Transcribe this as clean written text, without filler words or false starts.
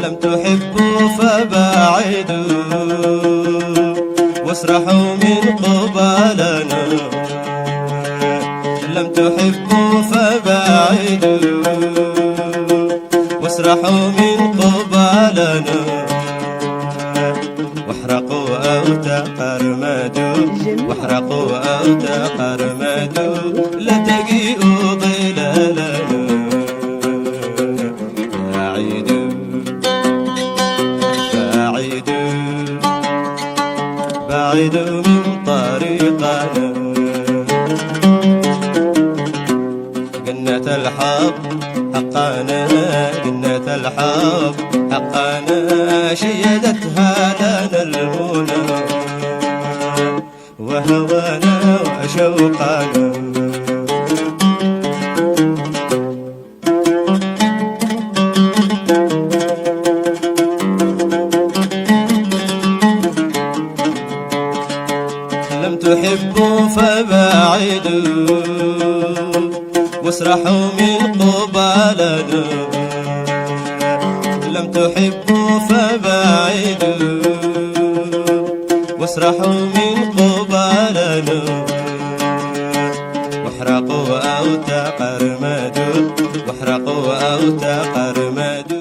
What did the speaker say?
لم تحبوا فباعدوا واسرحوا من قبالنا. لم تحبوا فباعدوا واسرحوا من قبالنا. واحرقوا أو تقرمدوا واحرقوا أو تقرمدوا لا تجيئوا ظلالنا. باعدوا باعدوا باعدوا من طريقنا. جنة الحب حقنا جنة الحب حقنا شيدتها لنا المنى وهوانا وشوقنا. لم تحبوا فباعدوا واسرحوا من قبالنا. لم تحبوا فباعدوا واسرحوا من قبالنا. واحرقوا أو تقرمدوا واحرقوا أو تقرمدوا